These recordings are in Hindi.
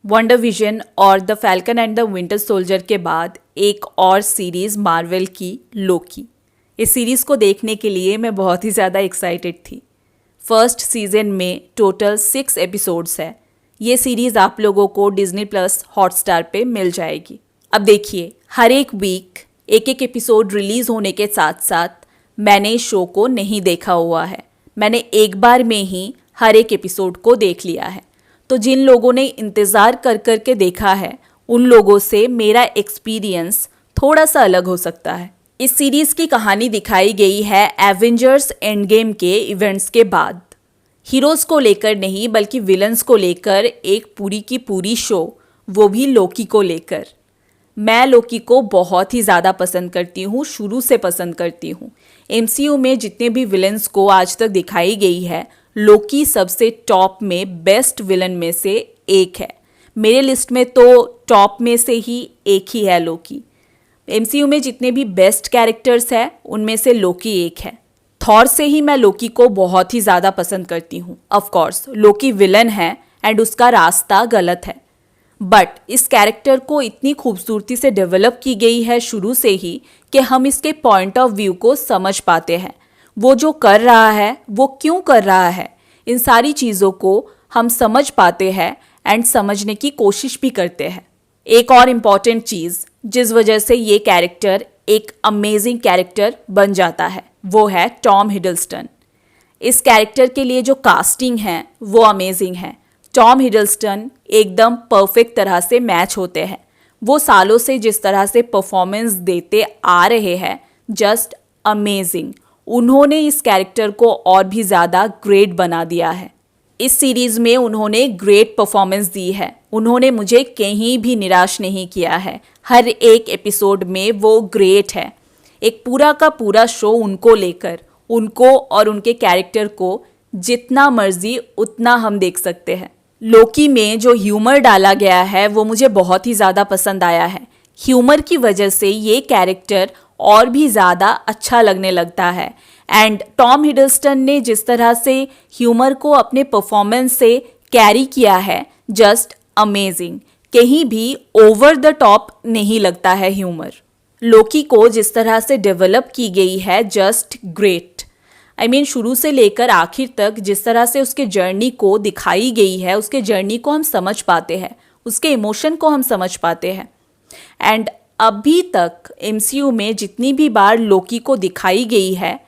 वंडर विजन और the Falcon and the Winter soldier के बाद एक और सीरीज़ मार्वल की लोकी। इस सीरीज़ को देखने के लिए मैं बहुत ही ज़्यादा एक्साइटेड थी। फर्स्ट सीजन में टोटल 6 एपिसोड्स है। ये सीरीज़ आप लोगों को डिज्नी प्लस हॉटस्टार पे मिल जाएगी। अब देखिए, हर एक वीक एक एक एपिसोड रिलीज़ होने के साथ साथ मैंने इस शो को नहीं देखा हुआ है। मैंने एक बार में ही हर एक एपिसोड को देख लिया है। तो जिन लोगों ने इंतज़ार कर कर के देखा है, उन लोगों से मेरा एक्सपीरियंस थोड़ा सा अलग हो सकता है। इस सीरीज़ की कहानी दिखाई गई है एवेंजर्स एंड गेम के इवेंट्स के बाद। हीरोज़ को लेकर नहीं बल्कि विलन्स को लेकर एक पूरी की पूरी शो, वो भी लोकी को लेकर। मैं लोकी को बहुत ही ज़्यादा पसंद करती हूँ, शुरू से पसंद करती हूँ। एमसीयू में जितने भी विलन्स को आज तक दिखाई गई है, लोकी सबसे टॉप में बेस्ट विलन में से एक है। मेरे लिस्ट में तो टॉप में से ही एक ही है लोकी। एमसीयू में जितने भी बेस्ट कैरेक्टर्स हैं उनमें से लोकी एक है। थॉर से ही मैं लोकी को बहुत ही ज़्यादा पसंद करती हूँ। ऑफ कोर्स लोकी विलन है एंड उसका रास्ता गलत है, बट इस कैरेक्टर को इतनी खूबसूरती से डेवलप की गई है शुरू से ही कि हम इसके पॉइंट ऑफ व्यू को समझ पाते हैं। वो जो कर रहा है वो क्यों कर रहा है, इन सारी चीज़ों को हम समझ पाते हैं एंड समझने की कोशिश भी करते हैं। एक और इम्पॉर्टेंट चीज़ जिस वजह से ये कैरेक्टर एक अमेजिंग कैरेक्टर बन जाता है, वो है टॉम हिडलस्टन। इस कैरेक्टर के लिए जो कास्टिंग है वो अमेजिंग है। टॉम हिडलस्टन एकदम परफेक्ट तरह से मैच होते हैं। वो सालों से जिस तरह से परफॉर्मेंस देते आ रहे हैं, जस्ट अमेजिंग। उन्होंने इस कैरेक्टर को और भी ज़्यादा ग्रेट बना दिया है। इस सीरीज़ में उन्होंने ग्रेट परफॉर्मेंस दी है। उन्होंने मुझे कहीं भी निराश नहीं किया है। हर एक एपिसोड में वो ग्रेट है। एक पूरा का पूरा शो उनको लेकर, उनको और उनके कैरेक्टर को जितना मर्जी उतना हम देख सकते हैं। लोकी में जो ह्यूमर डाला गया है वो मुझे बहुत ही ज़्यादा पसंद आया है। ह्यूमर की वजह से ये कैरेक्टर और भी ज़्यादा अच्छा लगने लगता है। एंड टॉम हिडलस्टन ने जिस तरह से ह्यूमर को अपने परफॉर्मेंस से कैरी किया है, जस्ट अमेजिंग। कहीं भी ओवर द टॉप नहीं लगता है ह्यूमर। लोकी को जिस तरह से डेवलप की गई है, जस्ट ग्रेट। शुरू से लेकर आखिर तक जिस तरह से उसके जर्नी को दिखाई गई है, उसके जर्नी को हम समझ पाते हैं, उसके इमोशन को हम समझ पाते हैं। एंड अभी तक एमसीयू में जितनी भी बार लोकी को दिखाई गई है,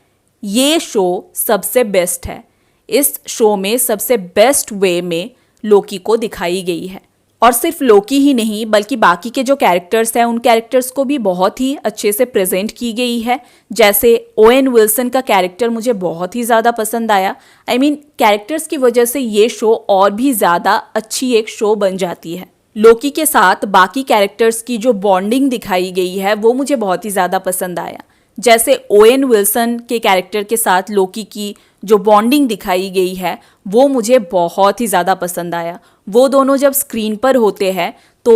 ये शो सबसे बेस्ट है। इस शो में सबसे बेस्ट वे में लोकी को दिखाई गई है। और सिर्फ लोकी ही नहीं बल्कि बाकी के जो कैरेक्टर्स हैं, उन कैरेक्टर्स को भी बहुत ही अच्छे से प्रेजेंट की गई है। जैसे ओवेन विल्सन का कैरेक्टर मुझे बहुत ही ज़्यादा पसंद आया। कैरेक्टर्स की वजह से ये शो और भी ज़्यादा अच्छी एक शो बन जाती है। लोकी के साथ बाकी कैरेक्टर्स की जो बॉन्डिंग दिखाई गई है वो मुझे बहुत ही ज़्यादा पसंद आया। जैसे ओवेन विल्सन के कैरेक्टर के साथ लोकी की जो बॉन्डिंग दिखाई गई है वो मुझे बहुत ही ज़्यादा पसंद आया। वो दोनों जब स्क्रीन पर होते हैं तो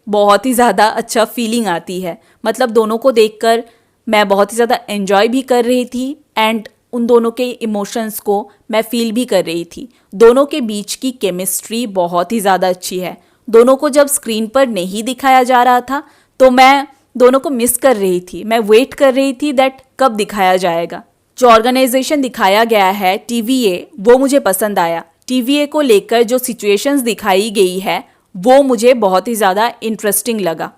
बहुत ही ज़्यादा अच्छा फीलिंग आती है। दोनों को देखकर मैं बहुत ही ज़्यादा एंजॉय भी कर रही थी एंड उन दोनों के इमोशंस को मैं फील भी कर रही थी। दोनों के बीच की केमिस्ट्री बहुत ही ज़्यादा अच्छी है। दोनों को जब स्क्रीन पर नहीं दिखाया जा रहा था तो मैं दोनों को मिस कर रही थी। मैं वेट कर रही थी दैट कब दिखाया जाएगा। जो ऑर्गेनाइजेशन दिखाया गया है टीवीए, वो मुझे पसंद आया। टीवीए को लेकर जो सिचुएशंस दिखाई गई है वो मुझे बहुत ही ज़्यादा इंटरेस्टिंग लगा।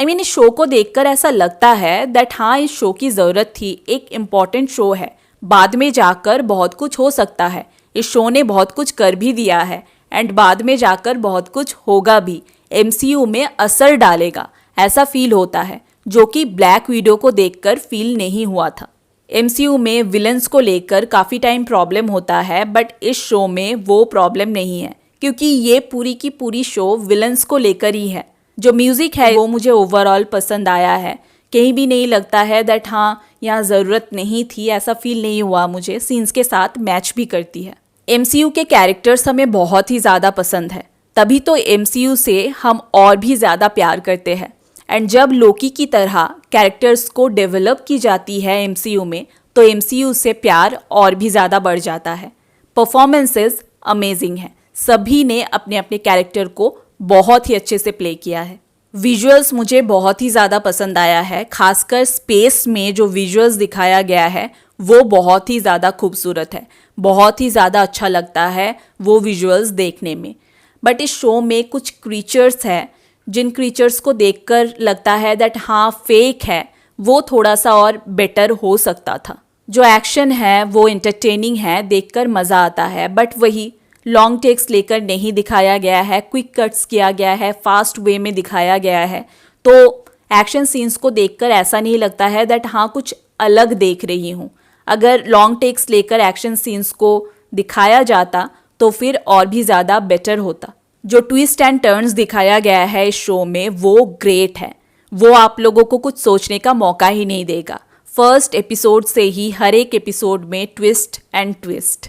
इस शो को देखकर ऐसा लगता है दैट हाँ, इस शो की ज़रूरत थी। एक इम्पॉर्टेंट शो है, बाद में जाकर बहुत कुछ हो सकता है। इस शो ने बहुत कुछ कर भी दिया है एंड बाद में जाकर बहुत कुछ होगा भी, एमसीयू में असर डालेगा, ऐसा फील होता है, जो कि ब्लैक विडो को देखकर फील नहीं हुआ था। एमसीयू में विलन्स को लेकर काफ़ी टाइम प्रॉब्लम होता है, बट इस शो में वो प्रॉब्लम नहीं है क्योंकि ये पूरी की पूरी शो विलन्स को लेकर ही है। जो म्यूज़िक है वो मुझे ओवरऑल पसंद आया है। कहीं भी नहीं लगता है दैट हाँ, यहाँ ज़रूरत नहीं थी, ऐसा फील नहीं हुआ मुझे। सीन्स के साथ मैच भी करती है। एमसीयू के कैरेक्टर्स हमें बहुत ही ज़्यादा पसंद है, तभी तो एमसीयू से हम और भी ज़्यादा प्यार करते हैं। एंड जब लोकी की तरह कैरेक्टर्स को डेवलप की जाती है एमसीयू में, तो एमसीयू से प्यार और भी ज़्यादा बढ़ जाता है। परफॉर्मेंसेस अमेजिंग है। सभी ने अपने अपने कैरेक्टर को बहुत ही अच्छे से प्ले किया है। विजुअल्स मुझे बहुत ही ज़्यादा पसंद आया है, खासकर स्पेस में जो विजुअल्स दिखाया गया है वो बहुत ही ज़्यादा खूबसूरत है, बहुत ही ज़्यादा अच्छा लगता है वो विजुअल्स देखने में। बट इस शो में कुछ क्रीचर्स हैं जिन क्रीचर्स को देखकर लगता है दैट हाँ फेक है, वो थोड़ा सा और बेटर हो सकता था। जो एक्शन है वो इंटरटेनिंग है, देखकर मज़ा आता है, बट वही लॉन्ग टेक्स लेकर नहीं दिखाया गया है, क्विक कट्स किया गया है, फास्ट वे में दिखाया गया है। तो एक्शन सीन्स को देखकर ऐसा नहीं लगता है दैट हाँ कुछ अलग देख रही हूँ। अगर लॉन्ग टेक्स लेकर एक्शन सीन्स को दिखाया जाता तो फिर और भी ज़्यादा बेटर होता। जो ट्विस्ट एंड टर्न्स दिखाया गया है इस शो में वो ग्रेट है, वो आप लोगों को कुछ सोचने का मौका ही नहीं देगा। फर्स्ट एपिसोड से ही हर एक एपिसोड में ट्विस्ट एंड ट्विस्ट।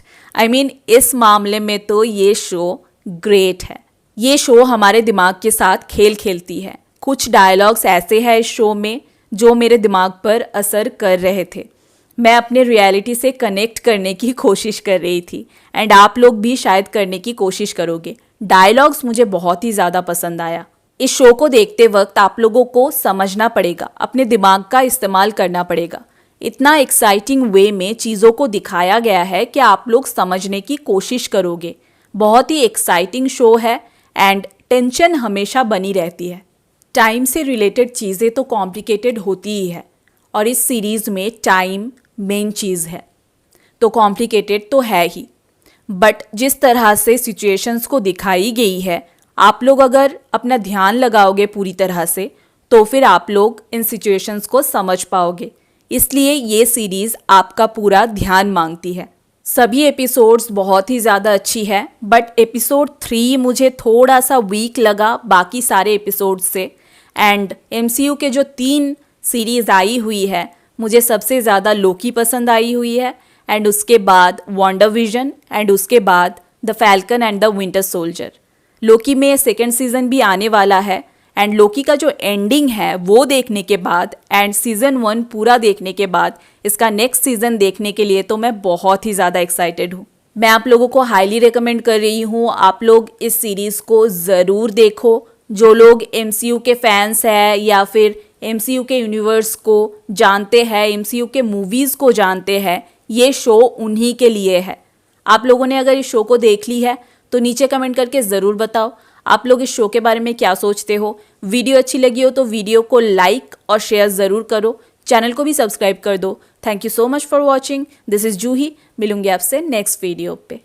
इस मामले में तो ये शो ग्रेट है। ये शो हमारे दिमाग के साथ खेल खेलती है। कुछ डायलॉग्स ऐसे हैं इस शो में जो मेरे दिमाग पर असर कर रहे थे। मैं अपने रियलिटी से कनेक्ट करने की कोशिश कर रही थी एंड आप लोग भी शायद करने की कोशिश करोगे। डायलॉग्स मुझे बहुत ही ज़्यादा पसंद आया। इस शो को देखते वक्त आप लोगों को समझना पड़ेगा, अपने दिमाग का इस्तेमाल करना पड़ेगा। इतना एक्साइटिंग वे में चीज़ों को दिखाया गया है कि आप लोग समझने की कोशिश करोगे। बहुत ही एक्साइटिंग शो है एंड टेंशन हमेशा बनी रहती है। टाइम से रिलेटेड चीज़ें तो कॉम्प्लिकेटेड होती ही है और इस सीरीज़ में टाइम मेन चीज़ है, तो कॉम्प्लिकेटेड तो है ही। बट जिस तरह से सिचुएशंस को दिखाई गई है, आप लोग अगर अपना ध्यान लगाओगे पूरी तरह से तो फिर आप लोग इन सिचुएशंस को समझ पाओगे। इसलिए ये सीरीज़ आपका पूरा ध्यान मांगती है। सभी एपिसोड्स बहुत ही ज़्यादा अच्छी है, बट एपिसोड 3 मुझे थोड़ा सा वीक लगा बाकी सारे एपिसोड से। एंड MCU के जो 3 सीरीज़ आई हुई है, मुझे सबसे ज़्यादा लोकी पसंद आई हुई है, एंड उसके बाद WandaVision, एंड उसके बाद the Falcon and the Winter Soldier. Loki में सेकेंड सीज़न भी आने वाला है एंड लोकी का जो एंडिंग है वो देखने के बाद एंड सीज़न 1 पूरा देखने के बाद इसका नेक्स्ट सीज़न देखने के लिए तो मैं बहुत ही ज़्यादा एक्साइटेड हूँ। मैं आप लोगों को हाईली रिकमेंड कर रही हूँ, आप लोग इस सीरीज़ को ज़रूर देखो। जो लोग MCU के फैंस हैं या फिर MCU के यूनिवर्स को जानते हैं, MCU के मूवीज़ को जानते हैं, ये शो उन्हीं के लिए है। आप लोगों ने अगर इस शो को देख ली है तो नीचे कमेंट करके ज़रूर बताओ आप लोग इस शो के बारे में क्या सोचते हो। वीडियो अच्छी लगी हो तो वीडियो को लाइक और शेयर ज़रूर करो, चैनल को भी सब्सक्राइब कर दो। Thank you so much for watching. This is Juhi. मिलूंगी आपसे नेक्स्ट वीडियो पे।